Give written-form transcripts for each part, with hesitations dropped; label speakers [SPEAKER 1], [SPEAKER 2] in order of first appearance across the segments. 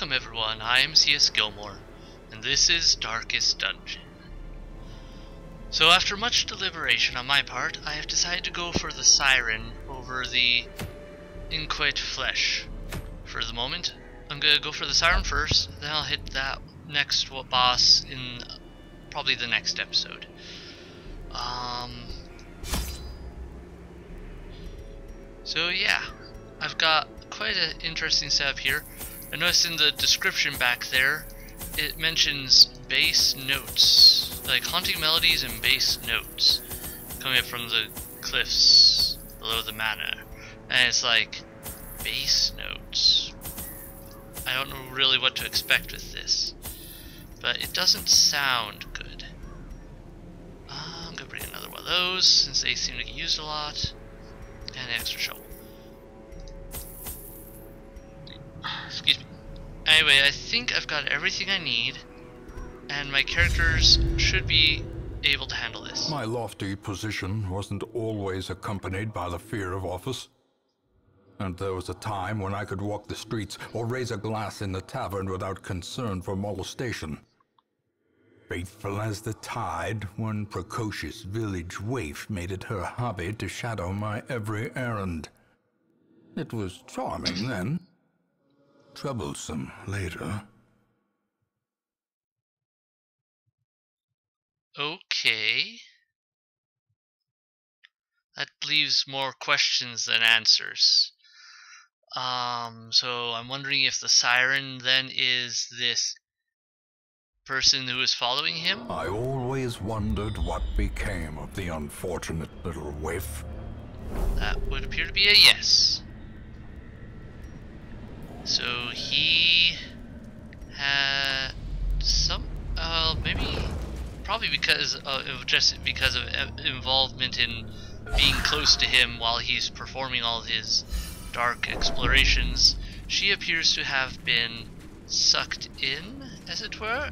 [SPEAKER 1] Welcome everyone, I am C.S.Gilmore, and this is Darkest Dungeon. So after much deliberation on my part, I have decided to go for the Siren over the Inquit Flesh. For the moment, I'm gonna go for the Siren first, then I'll hit that next boss in probably the next episode. So yeah, I've got quite an interesting setup here. I noticed in the description back there, it mentions bass notes, like haunting melodies and bass notes coming up from the cliffs below the manor. And it's like, bass notes. I don't know really what to expect with this, but it doesn't sound good. I'm gonna bring another one of those since they seem to get used a lot, and an extra shovel. Excuse me. Anyway, I think I've got everything I need, and my characters should be able to handle this.
[SPEAKER 2] My lofty position wasn't always accompanied by the fear of office. And there was a time when I could walk the streets or raise a glass in the tavern without concern for molestation. Faithful as the tide, one precocious village waif made it her hobby to shadow my every errand. It was charming then. Troublesome later.
[SPEAKER 1] Okay. That leaves more questions than answers. So I'm wondering if the Siren then is this person who is following him?
[SPEAKER 2] I always wondered what became of the unfortunate little waif.
[SPEAKER 1] That would appear to be a yes. So he had some, probably because of involvement in being close to him while he's performing all his dark explorations. She appears to have been sucked in, as it were,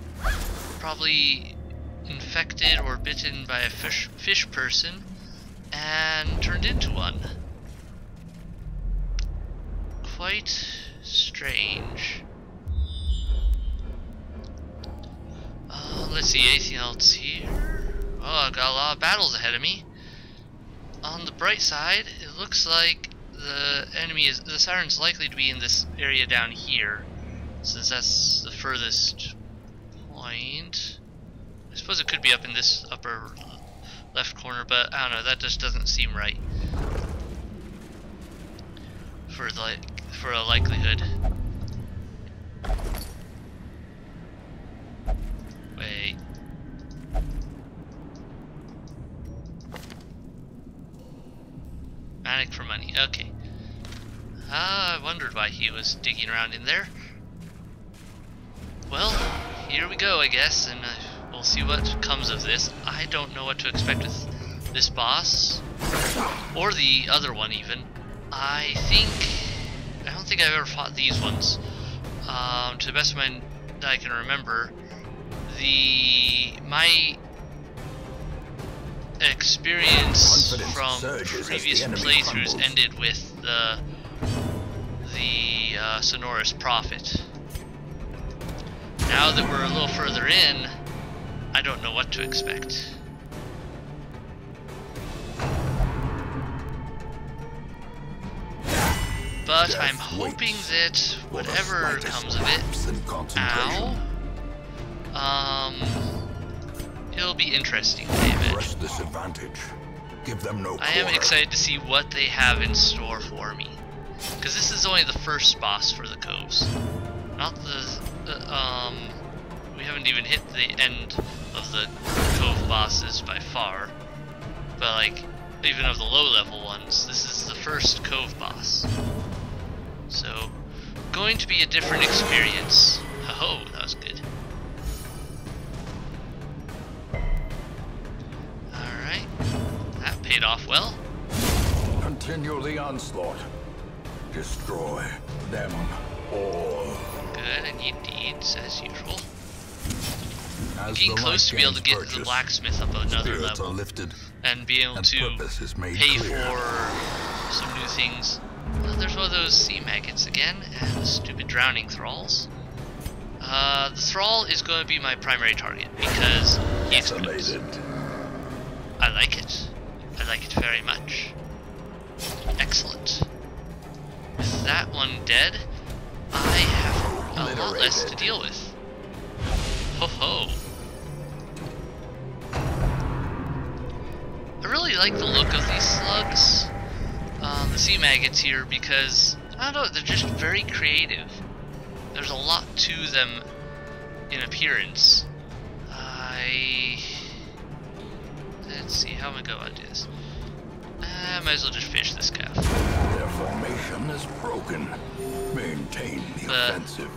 [SPEAKER 1] probably infected or bitten by a fish person and turned into one. Quite strange. Let's see, anything else here? Oh, I've got a lot of battles ahead of me. On the bright side, it looks like the Siren's likely to be in this area down here, since that's the furthest point. I suppose it could be up in this upper left corner, but I don't know, that just doesn't seem right for a likelihood. Wait. Manic for money. Okay. I wondered why he was digging around in there. Well, here we go, I guess, and we'll see what comes of this. I don't know what to expect with this boss, or the other one even. I don't think I've ever fought these ones. To the best of that I can remember, my experience from previous playthroughs ended with the Sonorous Prophet. Now that we're a little further in, I don't know what to expect. But I'm hoping that whatever comes of it, it'll be interesting, David. I am excited to see what they have in store for me, because this is only the first boss for the coves, not we haven't even hit the end of the cove bosses by far, but like, even of the low level ones, this is the first cove boss. So, going to be a different experience. Oh, that was good. Alright, that paid off well.
[SPEAKER 2] Continue the onslaught. Destroy them all.
[SPEAKER 1] Good, I need deeds as usual. Getting close to be able to get to the blacksmith up another level and be able to pay for some new things. There's one of those sea maggots again, and the stupid drowning thralls. The Thrall is going to be my primary target because he explodes. I like it. I like it very much. Excellent. With that one dead, I have a lot less to deal with. Ho ho. I really like the look of these slugs, the sea maggots here, because, I don't know, they're just very creative. There's a lot to them in appearance. Let's see, how am I going to do this? I might as well just fish this calf.
[SPEAKER 2] Their formation is broken. Maintain the offensive.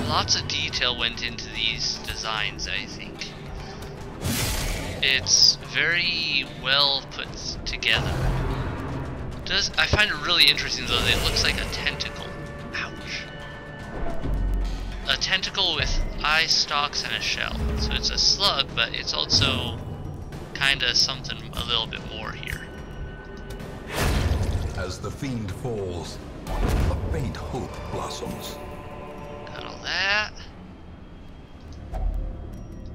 [SPEAKER 1] Lots of detail went into these designs, I think. It's very well put together. I find it really interesting though that it looks like a tentacle. Ouch. A tentacle with eye stalks and a shell. So it's a slug, but it's also kinda something a little bit more here.
[SPEAKER 2] As the fiend falls, a faint hope blossoms.
[SPEAKER 1] Got all that.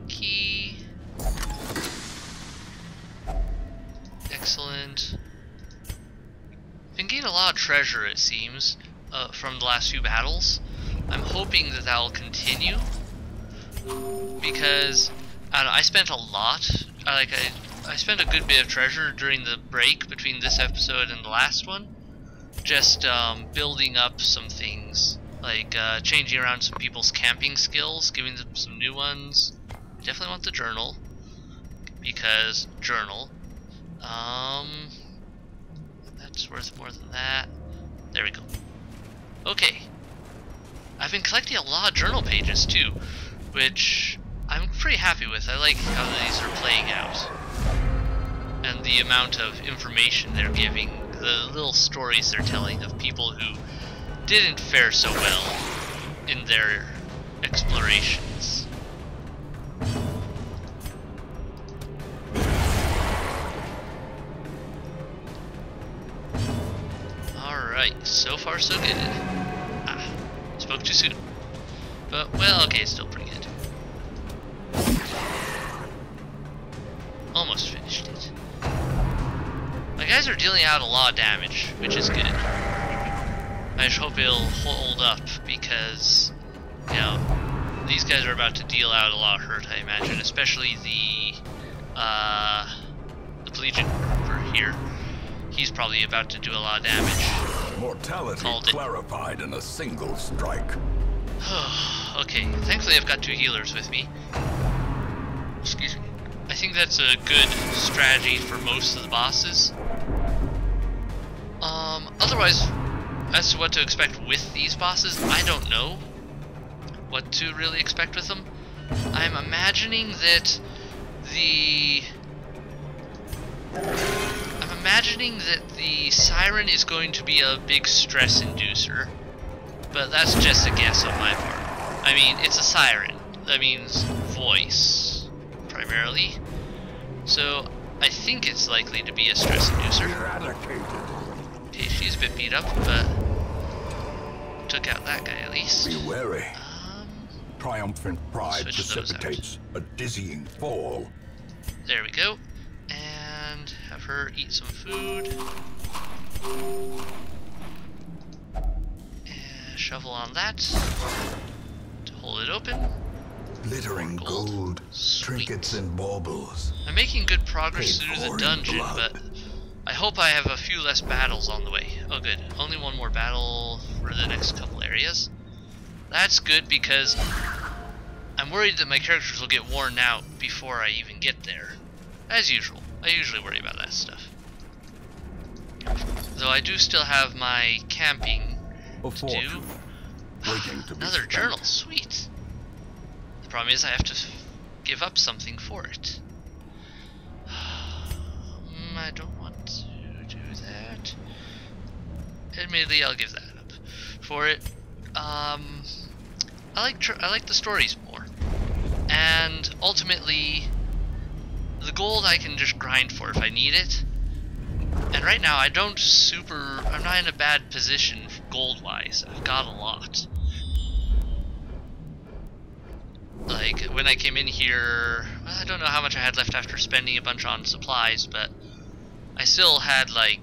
[SPEAKER 1] Key. Excellent. Been getting a lot of treasure, it seems, from the last few battles. I'm hoping that will continue, because I don't know, I spent a lot. I spent a good bit of treasure during the break between this episode and the last one, just building up some things, like changing around some people's camping skills, giving them some new ones. Definitely want the journal, because journal. That's worth more than that. There we go. Okay. I've been collecting a lot of journal pages too, which I'm pretty happy with. I like how these are playing out. And the amount of information they're giving, the little stories they're telling of people who didn't fare so well in their explorations. Alright, so far so good. Ah, spoke too soon. But, well, okay, it's still pretty good. Almost finished it. My guys are dealing out a lot of damage, which is good. I just hope it'll hold up, because, you know, these guys are about to deal out a lot of hurt, I imagine, especially the Collegiate Trooper here. He's probably about to do a lot of damage.
[SPEAKER 2] Mortality clarified in a single strike.
[SPEAKER 1] Okay, thankfully I've got two healers with me. Excuse me. I think that's a good strategy for most of the bosses. Otherwise, as to what to expect with these bosses, I don't know what to really expect with them. I'm imagining that the Siren is going to be a big stress inducer, but that's just a guess on my part. I mean, it's a Siren. That means voice, primarily. So, I think it's likely to be a stress inducer. Okay, she's a bit beat up, but took out that guy at least.
[SPEAKER 2] Be wary. Triumphant pride precipitates a dizzying fall.
[SPEAKER 1] There we go. And have her eat some food. And shovel on that to hold it open.
[SPEAKER 2] Glittering gold, trinkets and baubles.
[SPEAKER 1] I'm making good progress through the dungeon, but I hope I have a few less battles on the way. Oh good, only one more battle for the next couple areas. That's good, because I'm worried that my characters will get worn out before I even get there. As usual, I usually worry about that stuff. Though I do still have my camping to do. Another journal, sweet. The problem is I have to give up something for it. I don't want to do that. Admittedly, I'll give that up for it. I like the stories more, and ultimately, the gold I can just grind for if I need it. And right now, I'm not in a bad position gold-wise. I've got a lot. Like, when I came in here, well, I don't know how much I had left after spending a bunch on supplies, but I still had like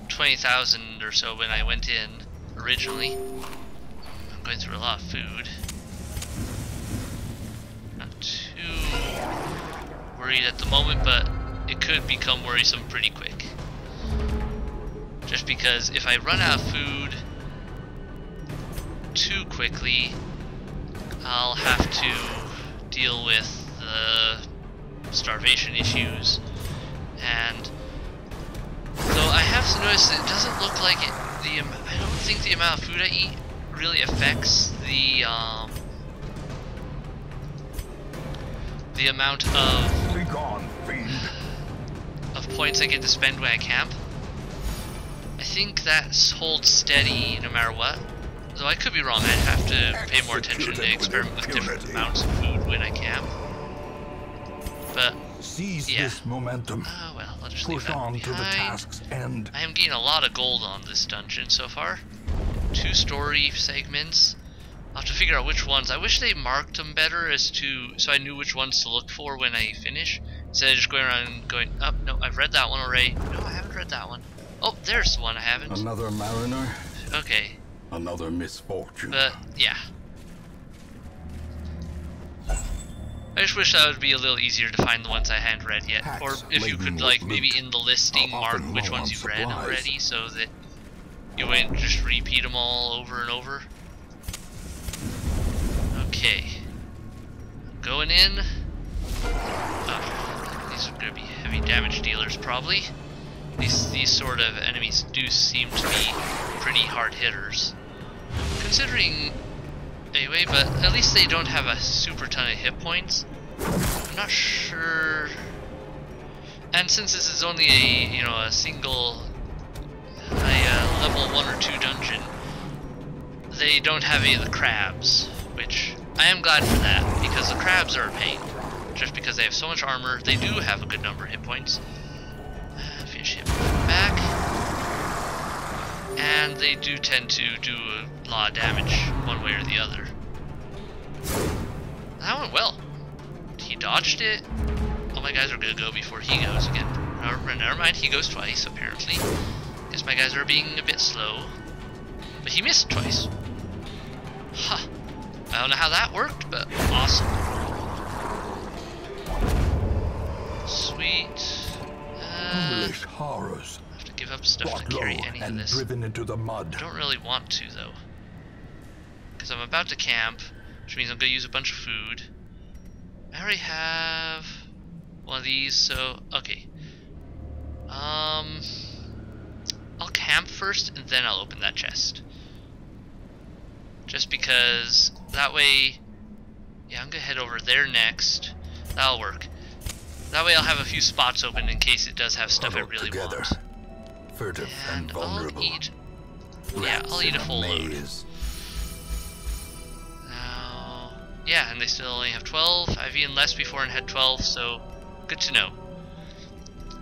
[SPEAKER 1] 20,000 or so when I went in originally. I'm going through a lot of food. Not too worried at the moment, but it could become worrisome pretty quick. Just because if I run out of food too quickly, I'll have to deal with the starvation issues. And though I have noticed that it doesn't look like it, I don't think the amount of food I eat really affects the amount of
[SPEAKER 2] Be gone, fiend.
[SPEAKER 1] of points I get to spend when I camp. I think that holds steady no matter what. Though I could be wrong, I'd have to pay more attention and experiment with different amounts of food when I camp. But
[SPEAKER 2] Seize
[SPEAKER 1] yeah.
[SPEAKER 2] this momentum.
[SPEAKER 1] Oh well, I'll just leave
[SPEAKER 2] Push
[SPEAKER 1] that
[SPEAKER 2] on
[SPEAKER 1] behind.
[SPEAKER 2] to the task's end.
[SPEAKER 1] I am getting a lot of gold on this dungeon so far. 2 story segments. I'll have to figure out which ones. I wish they marked them better as to so I knew which ones to look for when I finish. Instead of just going around and going, oh no, I've read that one already. No, I haven't read that one. Oh, there's the one I haven't.
[SPEAKER 2] Another mariner,
[SPEAKER 1] Okay.
[SPEAKER 2] another misfortune.
[SPEAKER 1] But yeah. I just wish that would be a little easier to find the ones I hadn't read yet.
[SPEAKER 2] Packs
[SPEAKER 1] Or if you
[SPEAKER 2] laden
[SPEAKER 1] could, like,
[SPEAKER 2] with
[SPEAKER 1] maybe
[SPEAKER 2] loot
[SPEAKER 1] in the listing
[SPEAKER 2] are
[SPEAKER 1] mark
[SPEAKER 2] often
[SPEAKER 1] which
[SPEAKER 2] low
[SPEAKER 1] ones
[SPEAKER 2] on
[SPEAKER 1] you've read
[SPEAKER 2] supplies.
[SPEAKER 1] already so that you wouldn't just repeat them all over and over. Okay. Going in. Oh, these are going to be heavy damage dealers, probably. These sort of enemies do seem to be pretty hard hitters. Considering, anyway, but at least they don't have a super ton of hit points. I'm not sure. And since this is only a single level 1 or 2 dungeon, they don't have any of the crabs, which I am glad for that because the crabs are a pain. Just because they have so much armor, they do have a good number of hit points. Finish him back, and they do tend to do a lot of damage one way or the other. That went well. He dodged it. All my guys are gonna go before he goes again. Never mind, he goes twice apparently. Guess my guys are being a bit slow. But he missed twice. Huh. I don't know how that worked, but awesome. Sweet.
[SPEAKER 2] Foolish horrors.
[SPEAKER 1] I have to give up stuff to
[SPEAKER 2] Brought
[SPEAKER 1] carry
[SPEAKER 2] low
[SPEAKER 1] any of
[SPEAKER 2] and
[SPEAKER 1] this.
[SPEAKER 2] driven into the mud.
[SPEAKER 1] I don't really want to though. Because I'm about to camp, which means I'm gonna use a bunch of food. I already have one of these, so okay. I'll camp first and then I'll open that chest. Just because that way, yeah, I'm gonna head over there next. That'll work. That way I'll have a few spots open in case it does have stuff
[SPEAKER 2] Huddled
[SPEAKER 1] I really
[SPEAKER 2] together,
[SPEAKER 1] want.
[SPEAKER 2] furtive and vulnerable.
[SPEAKER 1] I'll eat. Yeah, I'll eat a full load.
[SPEAKER 2] maze.
[SPEAKER 1] Now, yeah, and they still only have 12. I've eaten less before and had 12, so good to know.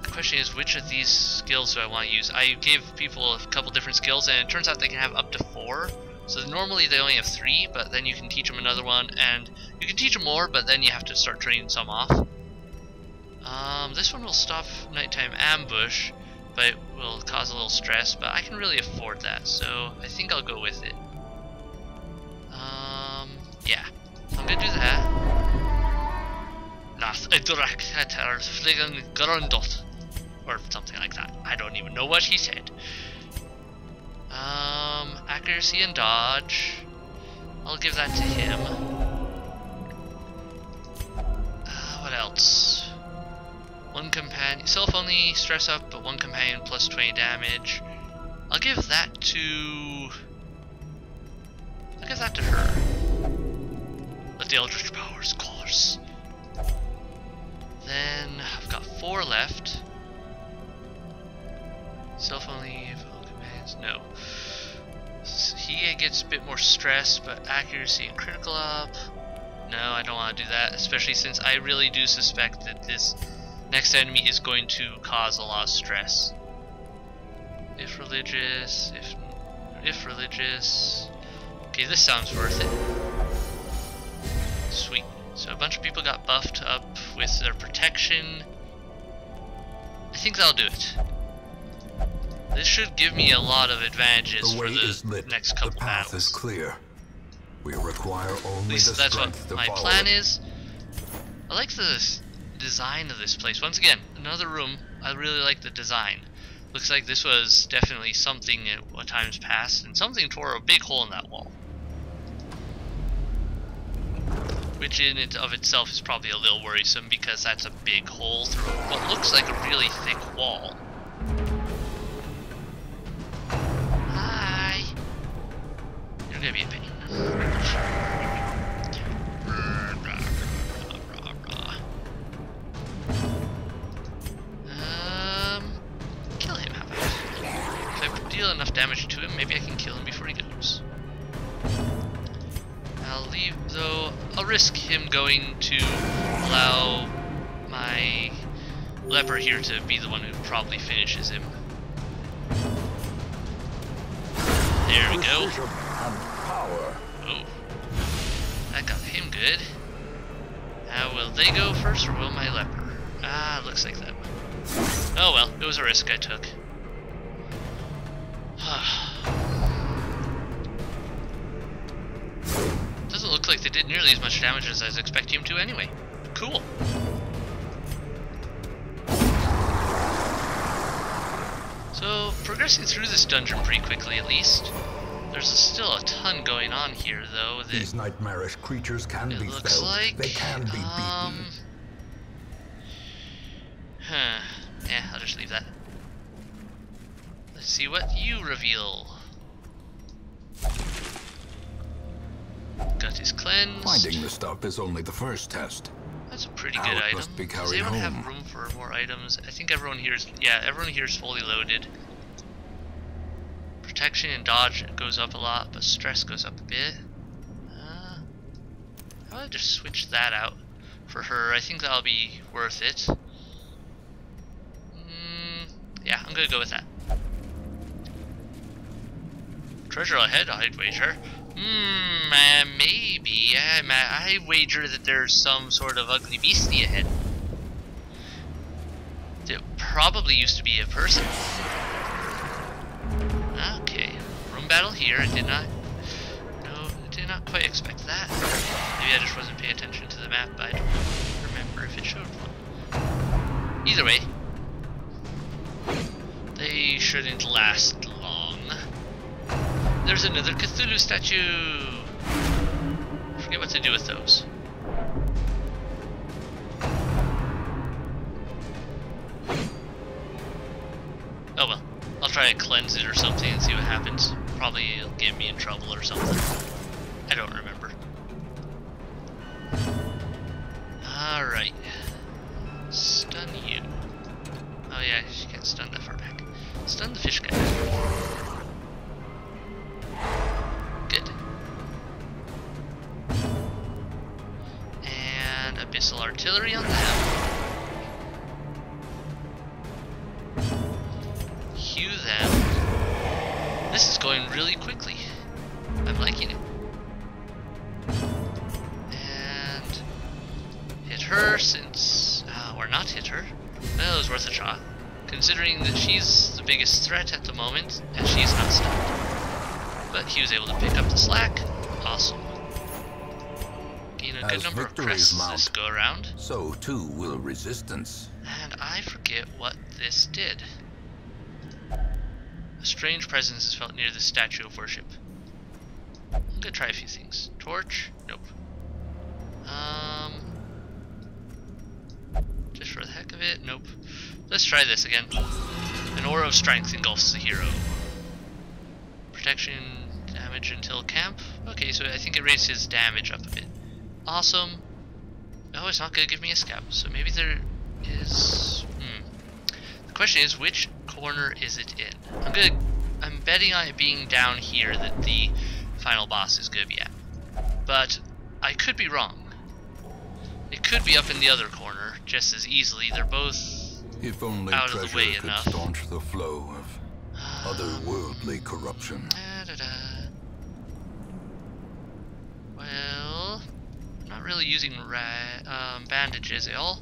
[SPEAKER 1] The question is, which of these skills do I want to use? I gave people a couple different skills, and it turns out they can have up to 4. So normally they only have 3, but then you can teach them another one, and you can teach them more, but then you have to start training some off. This one will stop nighttime ambush, but it will cause a little stress, but I can really afford that, so I think I'll go with it. Yeah, I'm gonna do that. Or something like that. I don't even know what he said. Accuracy and dodge. I'll give that to him. What else? One companion, self only stress up, but one companion plus 20 damage. I'll give that to her. Let the Eldritch powers course. Then I've got 4 left. Self only, all companions, no. He gets a bit more stress, but accuracy and critical up. No, I don't want to do that, especially since I really do suspect that this next enemy is going to cause a lot of stress. If religious, if religious. Okay, this sounds worth it. Sweet. So a bunch of people got buffed up with their protection. I think that'll do it. This should give me a lot of advantages for the next couple
[SPEAKER 2] battles. The path
[SPEAKER 1] battles.
[SPEAKER 2] is clear. We require only
[SPEAKER 1] At least that's what my
[SPEAKER 2] follow
[SPEAKER 1] plan
[SPEAKER 2] it.
[SPEAKER 1] is. I like the design of this place. Once again, another room. I really like the design. Looks like this was definitely something at times past, and something tore a big hole in that wall. Which in and of itself is probably a little worrisome because that's a big hole through what looks like a really thick wall. Hi! You're gonna be a pain. Kill him, how about? If I deal enough damage to him, maybe I can kill him before he goes. I'll leave, though. I'll risk him going to allow my leper here to be the one who probably finishes him. There we go. Oh, that got him good. Now, will they go first, or will my leper? Ah, looks like that one. Oh well, it was a risk I took. Doesn't look like they did nearly as much damage as I was expecting him to anyway. Cool. So, progressing through this dungeon pretty quickly at least. There's still a ton going on here though.
[SPEAKER 2] These nightmarish creatures can be
[SPEAKER 1] looks
[SPEAKER 2] felled.
[SPEAKER 1] like,
[SPEAKER 2] They can be beaten.
[SPEAKER 1] Yeah, I'll just leave that. Let's see what you reveal. Gut is cleansed.
[SPEAKER 2] Finding the stuff is only the first test.
[SPEAKER 1] That's a pretty
[SPEAKER 2] Now
[SPEAKER 1] good
[SPEAKER 2] it
[SPEAKER 1] item.
[SPEAKER 2] must be
[SPEAKER 1] Does
[SPEAKER 2] carried
[SPEAKER 1] anyone
[SPEAKER 2] home.
[SPEAKER 1] have room for more items? I think everyone here is, yeah, everyone here is fully loaded. Protection and dodge goes up a lot, but stress goes up a bit. How about I just switch that out for her? I think that'll be worth it. Yeah, I'm gonna go with that. Treasure ahead, I'd wager. Maybe. I wager that there's some sort of ugly beastie ahead. It probably used to be a person. Okay, room battle here. I did not quite expect that. Maybe I just wasn't paying attention to the map, but I don't remember if it showed one. Either way, they shouldn't last long. There's another Cthulhu statue. I forget what to do with those. Oh well, I'll try and cleanse it or something and see what happens. Probably it'll get me in trouble or something. I don't remember. Alright. Stun you. Oh yeah, she can't stun that far back. Stun the fish guy. Good. And abyssal artillery on them. Hew them. This is going really quickly. I'm liking it. And hit her since, or not hit her. Well, it was worth a shot, considering that she's the biggest threat at the moment, and she's not stunned. But he was able to pick up the slack. Awesome. Gain a good number of crests this go around.
[SPEAKER 2] So too will resistance.
[SPEAKER 1] And I forget what this did. A strange presence is felt near the statue of worship. I'm gonna try a few things. Torch? Nope. Just for the heck of it? Nope. Let's try this again. An aura of strength engulfs the hero. Protection, damage until camp. Okay, so I think it raised his damage up a bit. Awesome. Oh, it's not gonna give me a scab, so maybe there is... The question is, which corner is it in? I'm betting on it being down here that the final boss is gonna be at. But I could be wrong. It could be up in the other corner just as easily. They're both
[SPEAKER 2] if only
[SPEAKER 1] out of the way
[SPEAKER 2] could
[SPEAKER 1] enough.
[SPEAKER 2] Staunch the flow of otherworldly corruption.
[SPEAKER 1] Well, I'm not really using bandages at all.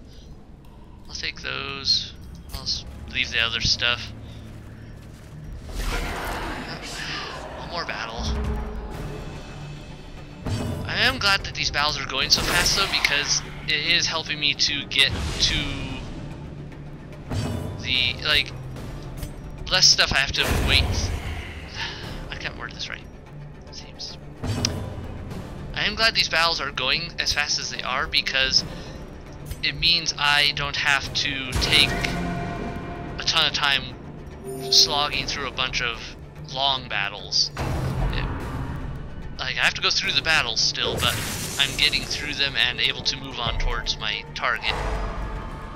[SPEAKER 1] I'll take those. I'll leave the other stuff. One more battle. I am glad that these battles are going so fast though, because it is helping me to get to the, like, less stuff I have to wait. I can't word this right. It seems. I am glad these battles are going as fast as they are, because it means I don't have to take a ton of time slogging through a bunch of long battles. Like, I have to go through the battles still, but I'm getting through them and able to move on towards my target.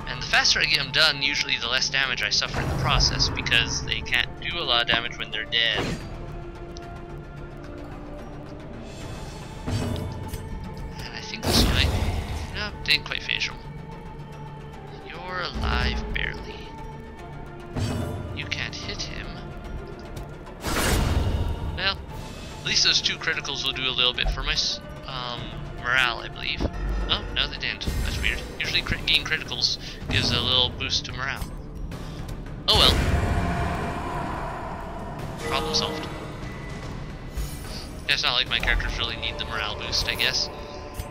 [SPEAKER 1] And the faster I get them done, usually the less damage I suffer in the process, because they can't do a lot of damage when they're dead. And I think this might... No, didn't quite finish him. You're alive, barely. You can't hit him. Well, at least those 2 criticals will do a little bit for my morale, I believe. Oh, no they didn't. That's weird. Usually getting criticals gives a little boost to morale. Oh well. Problem solved. Yeah, it's not like my characters really need the morale boost, I guess.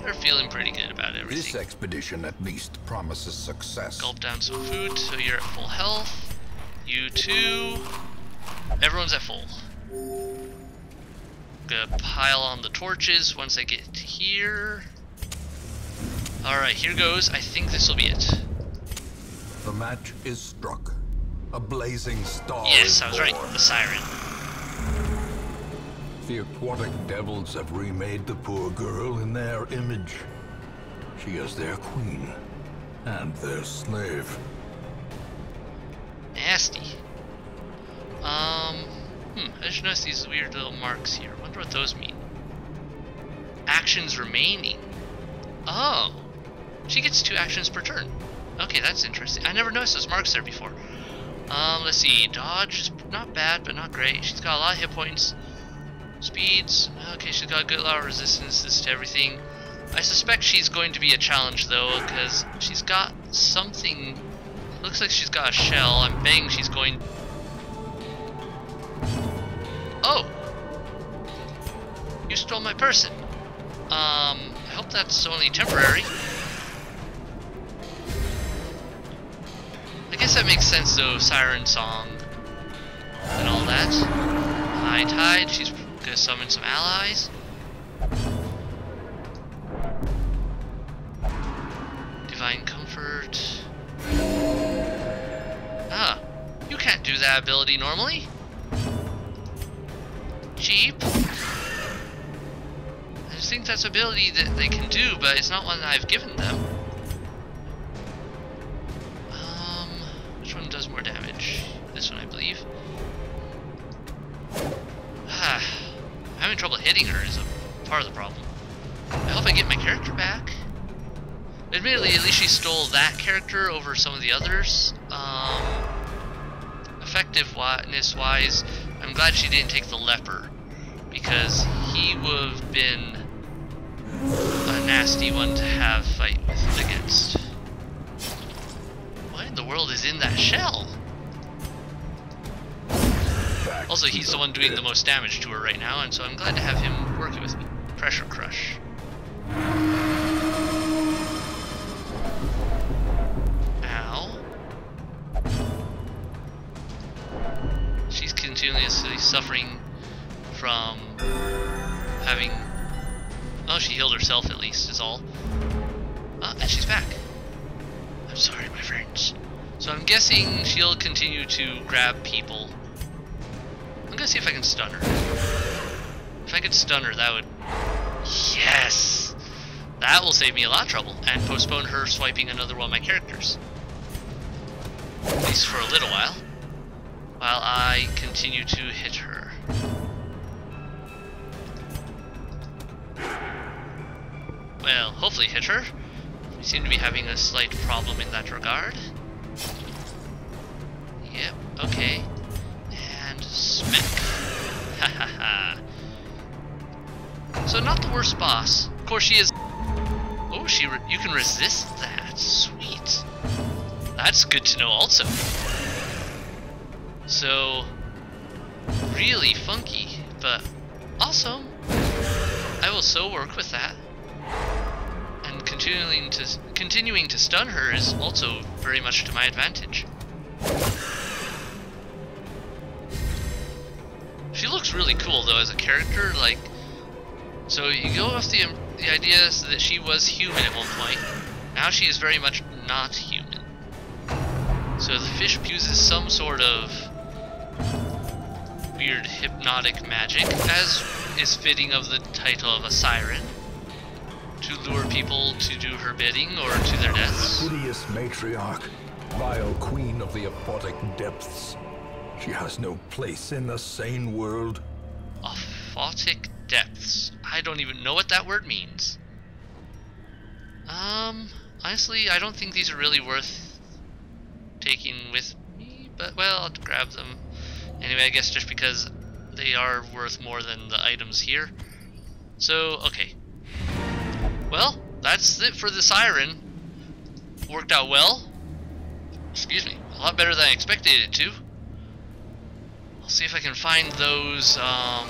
[SPEAKER 1] They're feeling pretty good about everything.
[SPEAKER 2] This expedition at least promises success.
[SPEAKER 1] Gulp down some food so you're at full health. You too. Everyone's at full. Gonna pile on the torches once I get here. Alright, here goes. I think this will be it.
[SPEAKER 2] The match is struck. A blazing star.
[SPEAKER 1] Yes, I was right. The siren.
[SPEAKER 2] The aquatic devils have remade the poor girl in their image. She is their queen and their slave.
[SPEAKER 1] Nasty. I just noticed these weird little marks here. Wonder what those mean. Actions remaining. Oh. She gets 2 actions per turn. Okay, that's interesting. I never noticed those marks there before. Let's see. Dodge is not bad, but not great. She's got a lot of hit points. Speeds. Okay, she's got a good lot of resistances to everything. I suspect she's going to be a challenge, though, because she's got something... Looks like she's got a shell. I'm betting she's going... Oh! You stole my person. I hope that's only temporary. I guess that makes sense though, Siren Song and all that. High Tide, she's gonna summon some allies. Divine Comfort. Ah, you can't do that ability normally. Cheap. I just think that's an ability that they can do, but it's not one that I've given them. Which one does more damage? This one, I believe. I'm having trouble hitting her is a part of the problem. I hope I get my character back. Admittedly, at least she stole that character over some of the others. Effectiveness-wise, I'm glad she didn't take the leper, because he would have been a nasty one to have fight against. What in the world is in that shell? Also, he's the one doing the most damage to her right now, and so I'm glad to have him working with me. Pressure Crush. Ow. She's continuously suffering from having... Oh, she healed herself at least, is all. And she's back. I'm sorry, my friends. So I'm guessing she'll continue to grab people. I'm gonna see if I can stun her. If I could stun her, that would... Yes! That will save me a lot of trouble, and postpone her swiping another one of my characters. At least for a little while. While I continue to hit her. Well, hopefully hit her. We seem to be having a slight problem in that regard. Yep, okay. And smack. Ha ha ha. So not the worst boss. Of course she is... Oh, you can resist that. Sweet. That's good to know also. So, really funky, but awesome. I will so work with that. And continuing to stun her is also very much to my advantage. She looks really cool though as a character. Like, so you go off the idea that she was human at one point. Now she is very much not human. So the fish uses some sort of weird hypnotic magic, as is fitting of the title of a siren, to lure people to do her bidding or to their deaths.
[SPEAKER 2] Hideous matriarch, vile queen of the aphotic depths. She has no place in the sane world.
[SPEAKER 1] Aphotic depths. I don't even know what that word means. Honestly, I don't think these are really worth taking with me, but well, I'll grab them. Anyway, I guess just because they are worth more than the items here. So, okay. Well, that's it for the siren. Worked out well. Excuse me. A lot better than I expected it to. I'll see if I can find those, I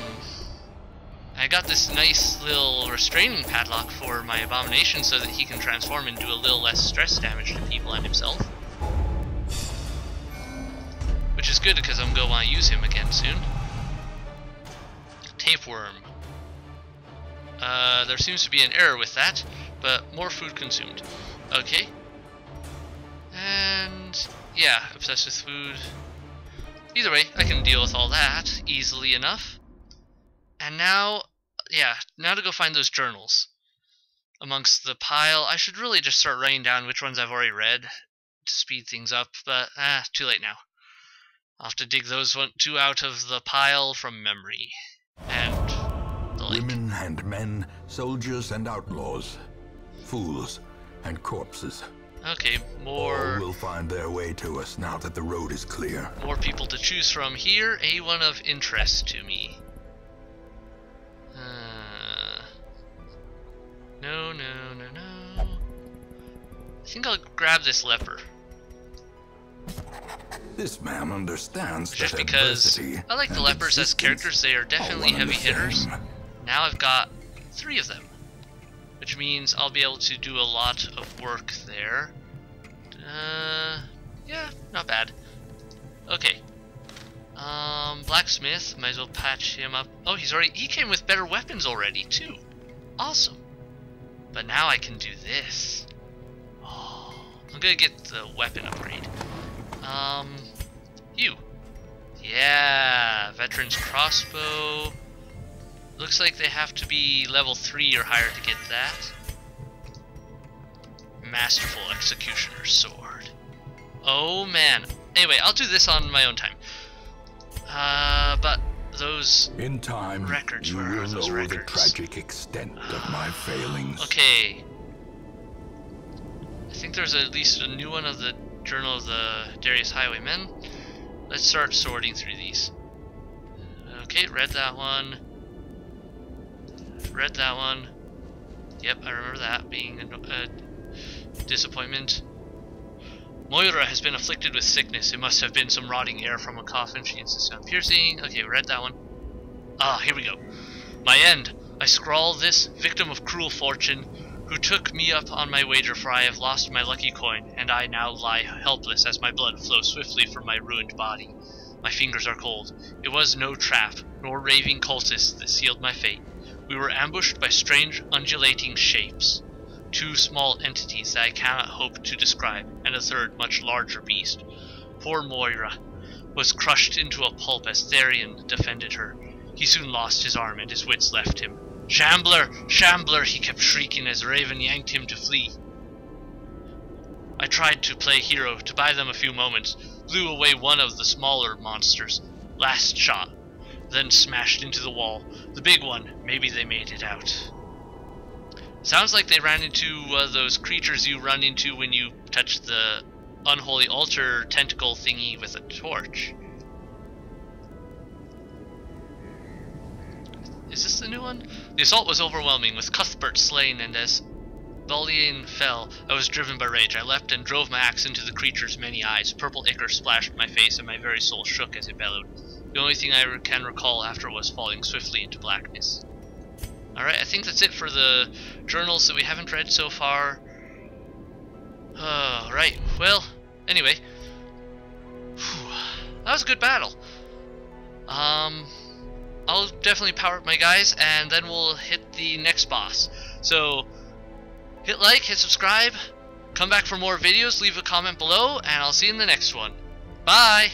[SPEAKER 1] got this nice little restraining padlock for my abomination so that he can transform and do a little less stress damage to people and himself. Which is good because I'm going to want to use him again soon. Tapeworm. There seems to be an error with that, but more food consumed. Okay. And yeah, obsessed with food. Either way, I can deal with all that easily enough. And now, yeah, now to go find those journals. Amongst the pile, I should really just start writing down which ones I've already read to speed things up, but too late now. I'll have to dig those two out of the pile from memory. And the like.
[SPEAKER 2] Women and men, soldiers and outlaws, fools and corpses.
[SPEAKER 1] Okay, more...
[SPEAKER 2] All will find their way to us now that the road is clear.
[SPEAKER 1] More people to choose from here, a one of interest to me. No. I think I'll grab this leper.
[SPEAKER 2] This man understands
[SPEAKER 1] just
[SPEAKER 2] that
[SPEAKER 1] because I like the lepers as characters. They are definitely heavy hitters. Now I've got 3 of them, which means I'll be able to do a lot of work there. Yeah, not bad. Okay. Blacksmith, might as well patch him up. Oh, he came with better weapons already too. Awesome. But now I can do this. Oh, I'm gonna get the weapon upgrade. You. Yeah, veteran's crossbow. Looks like they have to be level 3 or higher to get that. Masterful executioner's sword. Oh man. Anyway, I'll do this on my own time. But those
[SPEAKER 2] in time,
[SPEAKER 1] records,
[SPEAKER 2] you
[SPEAKER 1] where
[SPEAKER 2] will
[SPEAKER 1] are those
[SPEAKER 2] know
[SPEAKER 1] records?
[SPEAKER 2] the tragic extent of my failings.
[SPEAKER 1] Okay. I think there's at least a new one of the Journal of the Darius Highwaymen. Let's start sorting through these. Okay, read that one. Read that one. Yep, I remember that being a disappointment. Moira has been afflicted with sickness. It must have been some rotting air from a coffin. She insists on piercing. Okay, read that one. Ah, here we go. My end. I scrawl this, victim of cruel fortune, who took me up on my wager, for I have lost my lucky coin, and I now lie helpless as my blood flows swiftly from my ruined body. My fingers are cold. It was no trap, nor raving cultists that sealed my fate. We were ambushed by strange, undulating shapes. 2 small entities that I cannot hope to describe, and a third, much larger beast. Poor Moira was crushed into a pulp as Therion defended her. He soon lost his arm, and his wits left him. Shambler! Shambler! He kept shrieking as Raven yanked him to flee. I tried to play hero, to buy them a few moments, blew away one of the smaller monsters. Last shot. Then smashed into the wall. The big one, maybe they made it out. Sounds like they ran into those creatures you run into when you touch the unholy altar tentacle thingy with a torch. Is this the new one? The assault was overwhelming, with Cuthbert slain and as Valian fell, I was driven by rage. I leapt and drove my axe into the creature's many eyes. Purple ichor splashed my face, and my very soul shook as it bellowed. The only thing I can recall after was falling swiftly into blackness. Alright, I think that's it for the journals that we haven't read so far. Right, well, anyway. That was a good battle. I'll definitely power up my guys, and then we'll hit the next boss. So, hit like, hit subscribe, come back for more videos, leave a comment below, and I'll see you in the next one. Bye!